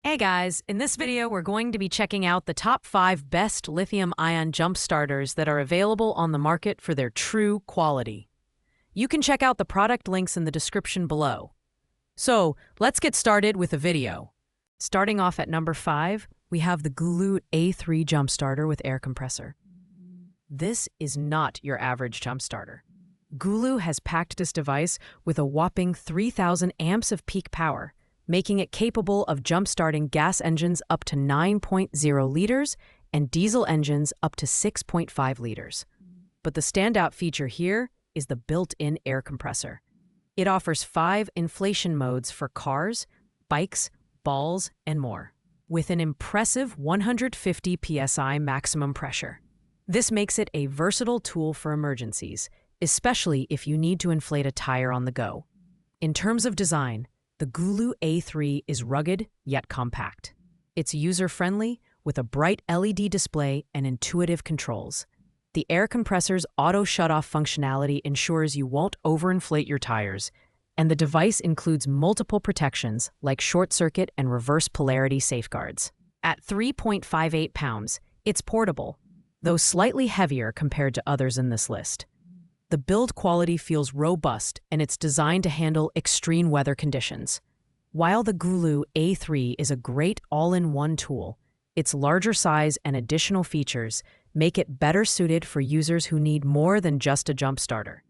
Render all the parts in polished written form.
Hey guys, in this video we're going to be checking out the top 5 best lithium-ion jump starters that are available on the market for their true quality. You can check out the product links in the description below. So, let's get started with the video. Starting off at number 5, we have the GOOLOO A3 jump starter with air compressor. This is not your average jump starter. GOOLOO has packed this device with a whopping 3,000 amps of peak power, making it capable of jump-starting gas engines up to 9.0 liters and diesel engines up to 6.5 liters. But the standout feature here is the built-in air compressor. It offers 5 inflation modes for cars, bikes, balls, and more, with an impressive 150 psi maximum pressure. This makes it a versatile tool for emergencies, especially if you need to inflate a tire on the go. In terms of design, the GOOLOO A3 is rugged yet compact. It's user-friendly with a bright LED display and intuitive controls. The air compressor's auto shut-off functionality ensures you won't overinflate your tires, and the device includes multiple protections like short-circuit and reverse polarity safeguards. At 3.58 pounds, it's portable, though slightly heavier compared to others in this list. The build quality feels robust and it's designed to handle extreme weather conditions. While the GOOLOO A3 is a great all-in-one tool, its larger size and additional features make it better suited for users who need more than just a jump starter.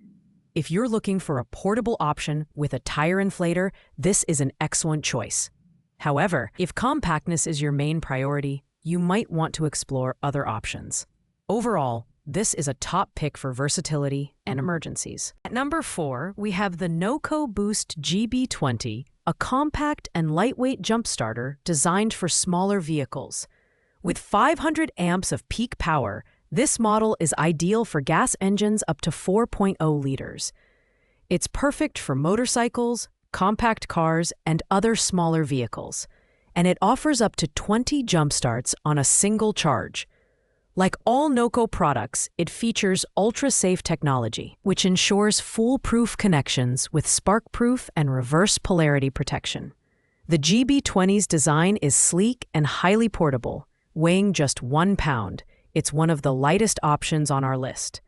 If you're looking for a portable option with a tire inflator, this is an excellent choice. However, if compactness is your main priority, you might want to explore other options. Overall, this is a top pick for versatility and emergencies. At number 4, we have the NOCO Boost GB40, a compact and lightweight jump starter designed for smaller vehicles. With 500 amps of peak power, this model is ideal for gas engines up to 4.0 liters. It's perfect for motorcycles, compact cars, and other smaller vehicles, and it offers up to 20 jump starts on a single charge. Like all NOCO products, it features ultra-safe technology, which ensures foolproof connections with spark-proof and reverse polarity protection. The GB40's design is sleek and highly portable, weighing just 1 pound. It's one of the lightest options on our list.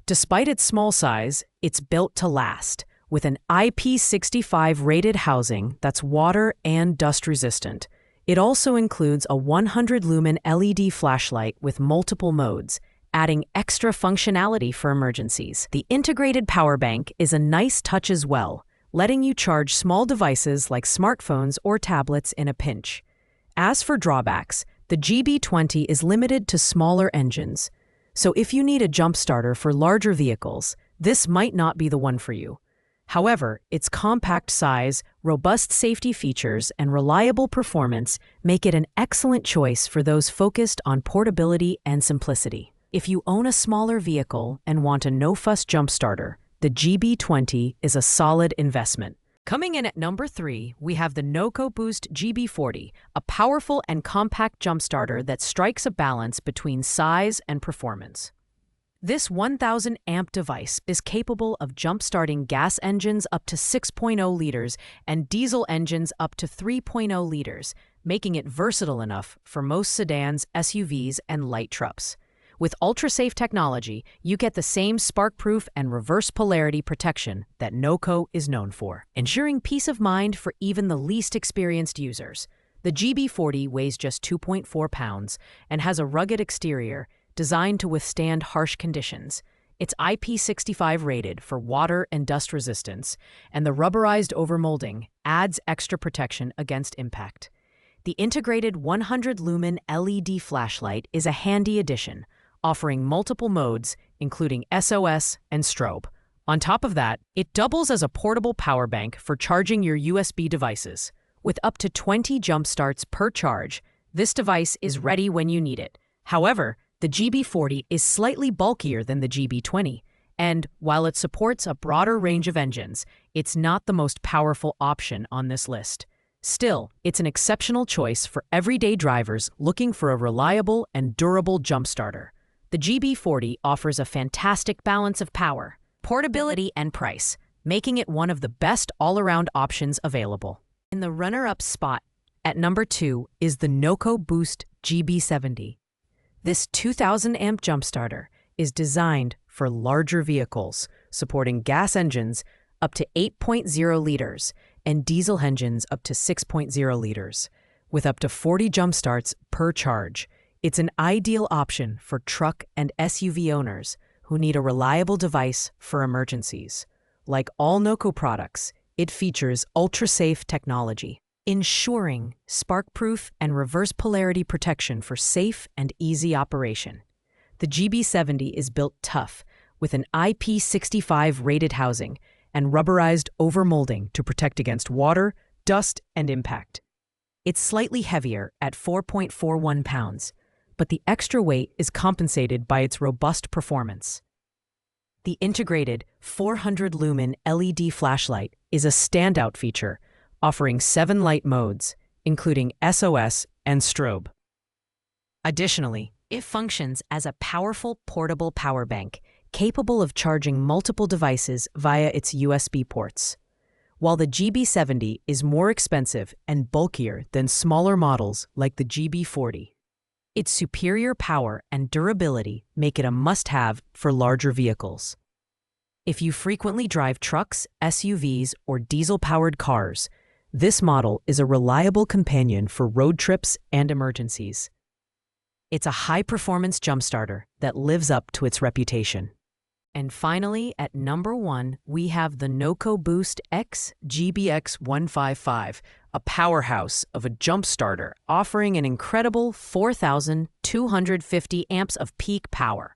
Despite its small size, it's built to last, with an IP65 rated housing that's water and dust resistant. It also includes a 100-lumen LED flashlight with multiple modes, adding extra functionality for emergencies. The integrated power bank is a nice touch as well, letting you charge small devices like smartphones or tablets in a pinch. As for drawbacks, the GB40 is limited to smaller engines, so if you need a jump starter for larger vehicles, this might not be the one for you. However, its compact size, robust safety features, and reliable performance make it an excellent choice for those focused on portability and simplicity. If you own a smaller vehicle and want a no-fuss jump starter, the GB40 is a solid investment. Coming in at number 3, we have the NOCO Boost GB40, a powerful and compact jump starter that strikes a balance between size and performance. This 1,000 amp device is capable of jump-starting gas engines up to 6.0 liters and diesel engines up to 3.0 liters, making it versatile enough for most sedans, SUVs, and light trucks. With ultra-safe technology, you get the same spark-proof and reverse polarity protection that NOCO is known for, ensuring peace of mind for even the least experienced users. The GB40 weighs just 2.4 pounds and has a rugged exterior designed to withstand harsh conditions. It's IP65 rated for water and dust resistance, and the rubberized overmolding adds extra protection against impact. The integrated 100-lumen LED flashlight is a handy addition, offering multiple modes, including SOS and strobe. On top of that, it doubles as a portable power bank for charging your USB devices. With up to 20 jump starts per charge, this device is ready when you need it. However, the GB40 is slightly bulkier than the GB20, and while it supports a broader range of engines, it's not the most powerful option on this list. Still, it's an exceptional choice for everyday drivers looking for a reliable and durable jump starter. The GB40 offers a fantastic balance of power, portability, and price, making it one of the best all-around options available. In the runner-up spot, At number 2 is the NOCO Boost GB70. This 2,000 amp jump starter is designed for larger vehicles, supporting gas engines up to 8.0 liters and diesel engines up to 6.0 liters. With up to 40 jump starts per charge, it's an ideal option for truck and SUV owners who need a reliable device for emergencies. Like all NOCO products, it features ultra-safe technology, ensuring spark-proof and reverse polarity protection for safe and easy operation. The GB70 is built tough, with an IP65 rated housing and rubberized overmolding to protect against water, dust, and impact. It's slightly heavier at 4.41 pounds, but the extra weight is compensated by its robust performance. The integrated 400-lumen LED flashlight is a standout feature, offering 7 light modes, including SOS and strobe. Additionally, it functions as a powerful portable power bank, capable of charging multiple devices via its USB ports. While the GB70 is more expensive and bulkier than smaller models like the GB40, its superior power and durability make it a must-have for larger vehicles. If you frequently drive trucks, SUVs, or diesel-powered cars, this model is a reliable companion for road trips and emergencies. It's a high-performance jump starter that lives up to its reputation. And finally, at number 1, we have the NOCO Boost GB155, a powerhouse of a jump starter offering an incredible 4,250 amps of peak power.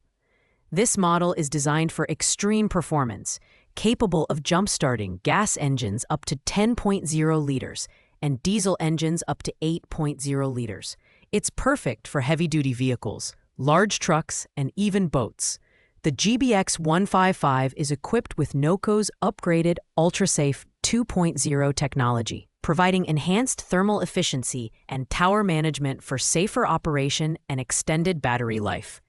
This model is designed for extreme performance, capable of jump-starting gas engines up to 10.0 liters and diesel engines up to 8.0 liters. It's perfect for heavy-duty vehicles, large trucks, and even boats. The GB155 is equipped with NOCO's upgraded ultra-safe 2.0 technology, providing enhanced thermal efficiency and power management for safer operation and extended battery life.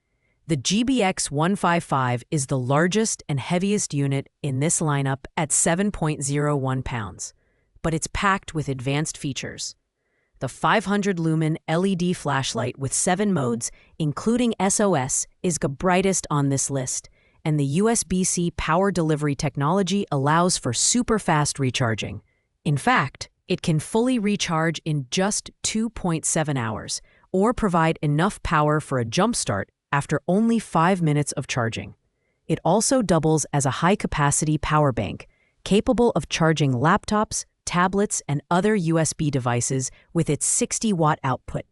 The GB155 is the largest and heaviest unit in this lineup at 7.01 pounds, but it's packed with advanced features. The 500-lumen LED flashlight with 7 modes, including SOS, is the brightest on this list, and the USB-C power delivery technology allows for super-fast recharging. In fact, it can fully recharge in just 2.7 hours, or provide enough power for a jump start after only 5 minutes of charging. It also doubles as a high-capacity power bank, capable of charging laptops, tablets, and other USB devices with its 60-watt output.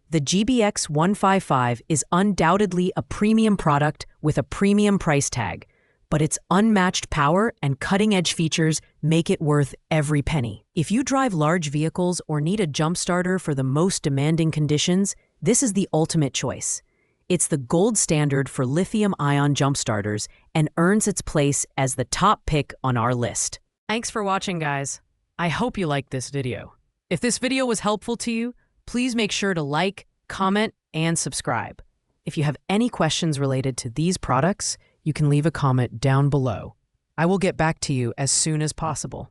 The GB155 is undoubtedly a premium product with a premium price tag, but its unmatched power and cutting-edge features make it worth every penny. If you drive large vehicles or need a jump starter for the most demanding conditions, this is the ultimate choice. It's the gold standard for lithium-ion jump starters and earns its place as the top pick on our list. Thanks for watching, guys. I hope you liked this video. If this video was helpful to you, please make sure to like, comment, and subscribe. If you have any questions related to these products, you can leave a comment down below. I will get back to you as soon as possible.